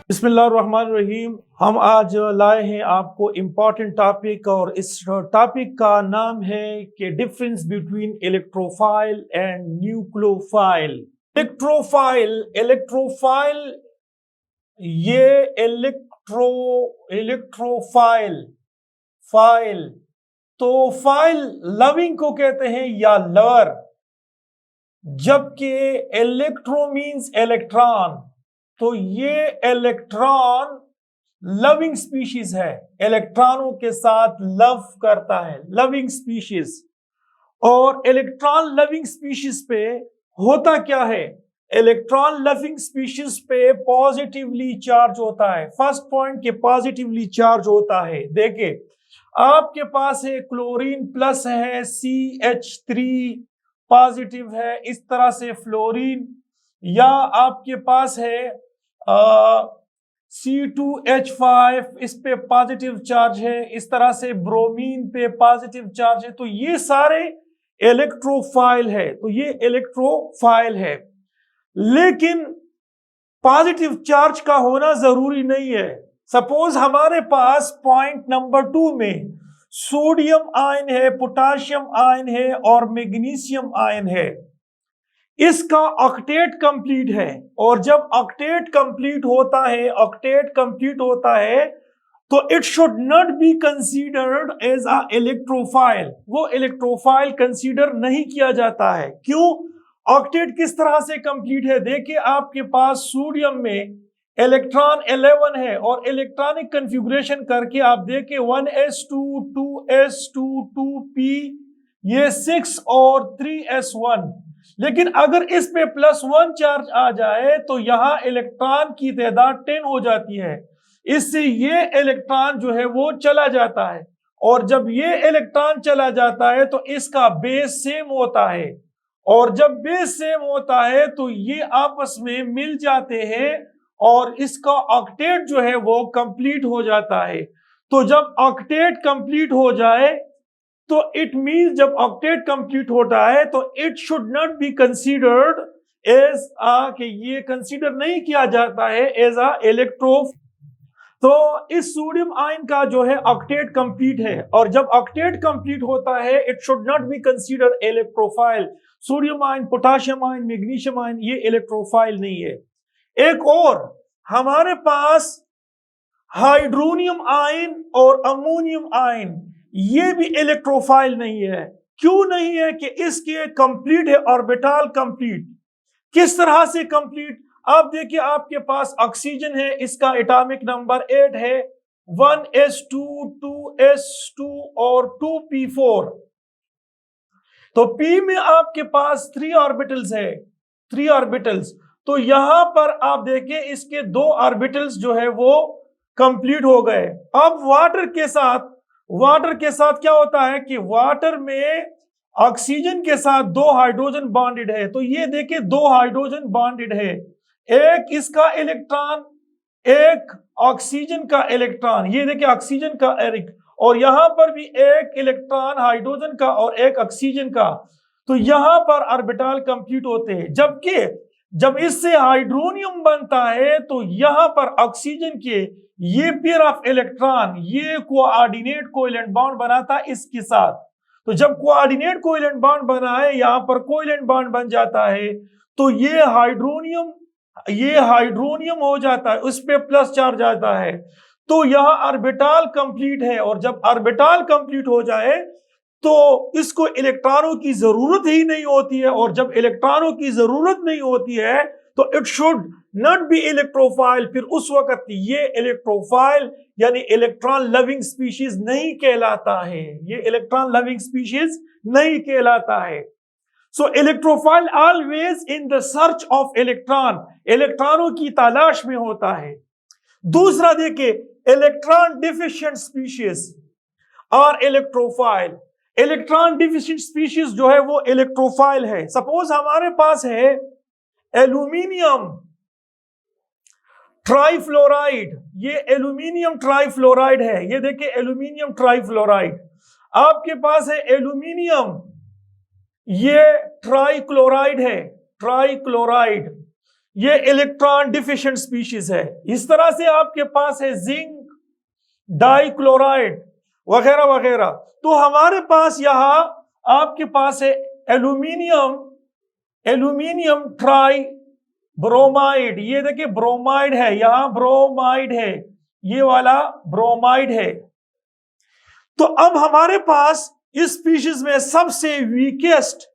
बिस्मिल्लाहिर्रहमानिर्रहीम। हम आज लाए हैं आपको इम्पोर्टेंट टॉपिक और इस टॉपिक का नाम है कि difference between electrophile and nucleophile. Electrophile ये इलेक्ट्रोफाइल फाइल तो फाइल लविंग को कहते हैं या लवर, जबकि इलेक्ट्रो मींस इलेक्ट्रॉन, तो ये इलेक्ट्रॉन लविंग स्पीशीज है, इलेक्ट्रॉनों के साथ लव करता है, लविंग स्पीशीज। और इलेक्ट्रॉन लविंग स्पीशीज पे होता क्या है, इलेक्ट्रॉन लविंग स्पीशीज पे पॉजिटिवली चार्ज होता है। फर्स्ट पॉइंट के पॉजिटिवली चार्ज होता है। देखिए आपके पास है क्लोरीन प्लस है, CH3 पॉजिटिव है, इस तरह से फ्लोरीन, या आपके पास है C2H5, इस पे पॉजिटिव चार्ज है, इस तरह से ब्रोमीन पे पॉजिटिव चार्ज है, तो ये सारे इलेक्ट्रोफाइल है। तो ये इलेक्ट्रोफाइल है, लेकिन पॉजिटिव चार्ज का होना जरूरी नहीं है। सपोज हमारे पास पॉइंट नंबर 2 में सोडियम आयन है, पोटाशियम आयन है और मैग्नीशियम आयन है, इसका ऑक्टेट कंप्लीट है। और जब ऑक्टेट कंप्लीट होता है तो it should not be considered as a electrophile, वो इलेक्ट्रोफाइल कंसीडर नहीं किया जाता है। क्यों? ऑक्टेट किस तरह से कंप्लीट है, देखिए आपके पास सोडियम में इलेक्ट्रॉन 11 है और इलेक्ट्रॉनिक कन्फिगुरेशन करके आप देखिए 1s2 2s2 2p, ये 6 और 3s1, लेकिन अगर इस पे +1 चार्ज आ जाए तो यहां इलेक्ट्रॉन की तादाद 10 हो जाती है, इससे ये इलेक्ट्रॉन जो है वो चला जाता है। और जब ये इलेक्ट्रॉन चला जाता है तो इसका बेस सेम होता है, और जब बेस सेम होता है तो ये आपस में मिल जाते हैं और इसका ऑक्टेट जो है वो कंप्लीट हो जाता है। तो जब ऑक्टेट कंप्लीट हो जाए तो इट मीन, जब ऑक्टेट कंप्लीट होता है तो it should not be considered as कि ये कंसीडर नहीं किया जाता है एज अ इलेक्ट्रो। तो इस सोडियम आयन का जो है ऑक्टेट कंप्लीट है, और जब ऑक्टेट कंप्लीट होता है it should not B consider electrophile. Sodium ion, potassium ion, magnesium ion ये इलेक्ट्रोफाइल नहीं है। एक और हमारे पास हाइड्रोनियम आयन और अमोनियम आयन, ये भी इलेक्ट्रोफाइल नहीं है। क्यों नहीं है? कि इसके कंप्लीट है ऑर्बिटल कंप्लीट। किस तरह से कंप्लीट? आप देखिए आपके पास ऑक्सीजन है, इसका एटॉमिक नंबर 8 है, 1s2 2s2 और 2p4। तो p में आपके पास 3 ऑर्बिटल्स है, 3 ऑर्बिटल्स। तो यहां पर आप देखिए इसके 2 ऑर्बिटल्स जो है वो कंप्लीट हो गए। अब वाटर के साथ क्या होता है कि वाटर में ऑक्सीजन के साथ 2 हाइड्रोजन बॉन्डेड है, तो ये देखिए 2 हाइड्रोजन बॉन्डेड है, एक इसका इलेक्ट्रॉन, एक ऑक्सीजन का इलेक्ट्रॉन, ये देखिए ऑक्सीजन का और यहां पर भी एक इलेक्ट्रॉन हाइड्रोजन का और एक ऑक्सीजन का। तो यहां पर ऑर्बिटल कंप्लीट होते हैं, जबकि जब इससे हाइड्रोनियम बनता है तो यहां पर ऑक्सीजन के ये पेयर ऑफ इलेक्ट्रॉन ये कोऑर्डिनेट कोवेलेंट बॉन्ड बनाता है इसके साथ। तो जब कोऑर्डिनेट कोवेलेंट बॉन्ड बना है, यहां पर कोवेलेंट बॉन्ड बन जाता है, तो ये हाइड्रोनियम हो जाता है, उस पे प्लस चार्ज आता है, तो यह ऑर्बिटल कंप्लीट है। और जब ऑर्बिटल कंप्लीट हो जाए तो इसको इलेक्ट्रॉनों की जरूरत ही नहीं होती है, और जब इलेक्ट्रॉनों की जरूरत नहीं होती है तो it should not B electrophile. फिर उस वक्त ये इलेक्ट्रोफाइल यानी इलेक्ट्रॉन लविंग स्पीशीज नहीं कहलाता है, ये इलेक्ट्रॉन लविंग स्पीशीज नहीं कहलाता है। So electrophile always in the search of electron, इलेक्ट्रॉनों की तलाश में होता है। दूसरा देखिए, इलेक्ट्रॉन डिफिशिएंट स्पीशीज और इलेक्ट्रोफाइल। इलेक्ट्रॉन डिफिशिएंट स्पीशीज जो है वो इलेक्ट्रोफाइल है। सपोज हमारे पास है एल्यूमिनियम ट्राइफ्लोराइड, ये एल्यूमिनियम ट्राइफ्लोराइड है, ये देखिए एल्यूमिनियम ट्राइफ्लोराइड। आपके पास है एल्यूमिनियम, ये ट्राइक्लोराइड है, ट्राइक्लोराइड। ये इलेक्ट्रॉन डिफिशिएंट स्पीशीज है। इस तरह से आपके पास है जिंक डाइक्लोराइड वगैरह वगैरह। तो हमारे पास यहां आपके पास है एल्यूमिनियम ट्राई ब्रोमाइड। ये देखिए ब्रोमाइड है, यहां ब्रोमाइड है, ये वाला ब्रोमाइड है। तो अब हमारे पास इस स्पीशीज में सबसे वीकेस्ट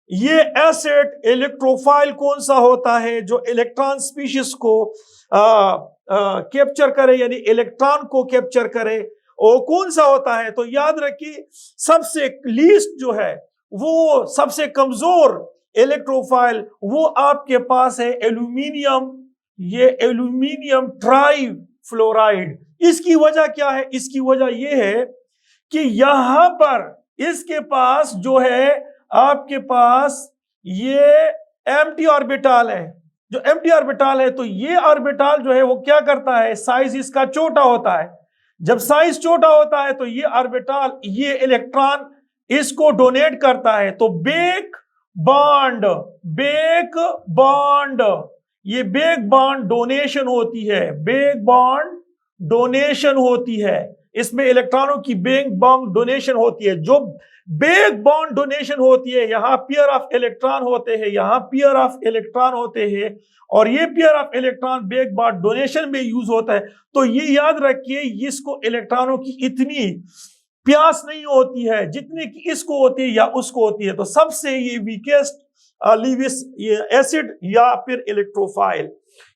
ये एसिड इलेक्ट्रोफाइल कौन सा होता है, जो इलेक्ट्रॉन स्पीशीज को कैप्चर करे, यानी इलेक्ट्रॉन को कैप्चर करे, वो कौन सा होता है? तो याद रखिए सबसे लीस्ट जो है, वो सबसे कमजोर इलेक्ट्रोफाइल वो आपके पास है एल्यूमिनियम, ये एल्यूमिनियम ट्राई फ्लोराइड। इसकी वजह क्या है? इसकी वजह यह है कि यहां पर इसके पास जो है आपके पास ये एम्प्टी ऑर्बिटल है। जो एम्प्टी ऑर्बिटल है तो ये ऑर्बिटल जो है वो क्या करता है, साइज इसका छोटा होता है। जब साइज छोटा होता है तो ये ऑर्बिटल ये इलेक्ट्रॉन इसको डोनेट करता है। तो बेक बॉन्ड ये बेक बॉन्ड डोनेशन होती है, बेक बॉन्ड डोनेशन होती है। इसमें इलेक्ट्रॉनों की बेक बॉन्ड डोनेशन होती है। जो बेक बॉन्ड डोनेशन होती है, यहां पेयर ऑफ इलेक्ट्रॉन होते हैं, यहां पेयर ऑफ इलेक्ट्रॉन होते हैं, और ये pair of electron back bond donation में यूज होता है। तो ये याद रखिए इसको इलेक्ट्रॉनों की इतनी प्यास नहीं होती है जितनी कि इसको होती है या उसको होती है। तो सबसे ये वीकेस्ट लीविस ये एसिड या फिर इलेक्ट्रोफाइल।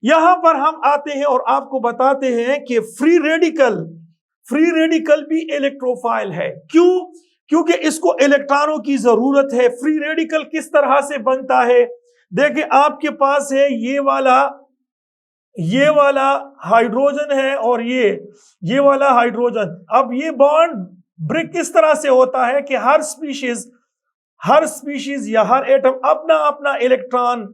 यहां पर हम आते हैं और आपको बताते हैं कि फ्री रेडिकल भी इलेक्ट्रोफाइल है। क्यों? क्योंकि इसको इलेक्ट्रॉनों की जरूरत है। फ्री रेडिकल किस तरह से बनता है? देखिए आपके पास है ये वाला हाइड्रोजन है और ये वाला हाइड्रोजन। अब ये बॉन्ड ब्रेक किस तरह से होता है कि हर स्पीशीज या हर एटम अपना अपना इलेक्ट्रॉन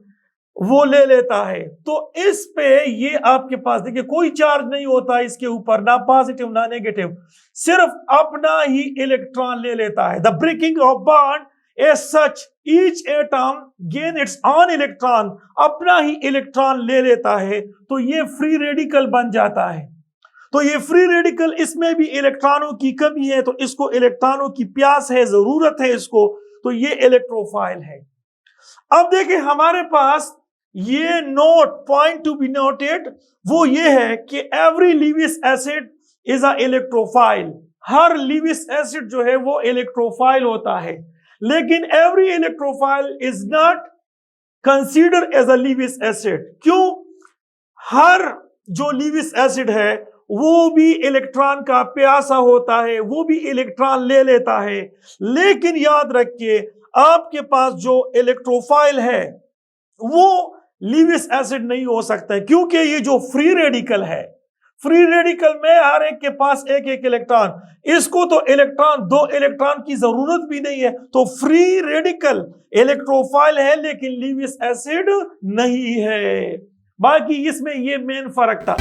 वो ले लेता है। तो इस पे ये आपके पास देखिए कोई चार्ज नहीं होता इसके ऊपर, ना पॉजिटिव ना नेगेटिव, सिर्फ अपना ही इलेक्ट्रॉन ले लेता है। The breaking of bond as such each atom gain its own electron, अपना ही इलेक्ट्रॉन ले लेता है। तो ये फ्री रेडिकल बन जाता है। तो ये फ्री रेडिकल, इसमें भी इलेक्ट्रॉनों की कमी है, तो इसको इलेक्ट्रॉनों की प्यास है, जरूरत है इसको, तो ये इलेक्ट्रोफाइल है। अब देखिए हमारे पास ये पॉइंट टू बी नोटेड वो ये है कि every Lewis acid is a electrophile. हर लीविस एसिड जो है वो इलेक्ट्रोफाइल होता है, लेकिन every electrophile is not consider as a Lewis acid. क्यों? हर जो लीविस एसिड है वो भी इलेक्ट्रॉन का प्यासा होता है, वो भी इलेक्ट्रॉन ले लेता है। लेकिन याद रखिए आपके पास जो इलेक्ट्रोफाइल है वो लीविस एसिड नहीं हो सकता है, क्योंकि ये जो फ्री रेडिकल है, फ्री रेडिकल में हर एक के पास एक एक इलेक्ट्रॉन, इसको तो दो इलेक्ट्रॉन की जरूरत भी नहीं है। तो फ्री रेडिकल इलेक्ट्रोफाइल है लेकिन लीविस एसिड नहीं है। बाकी इसमें ये मेन फर्क था।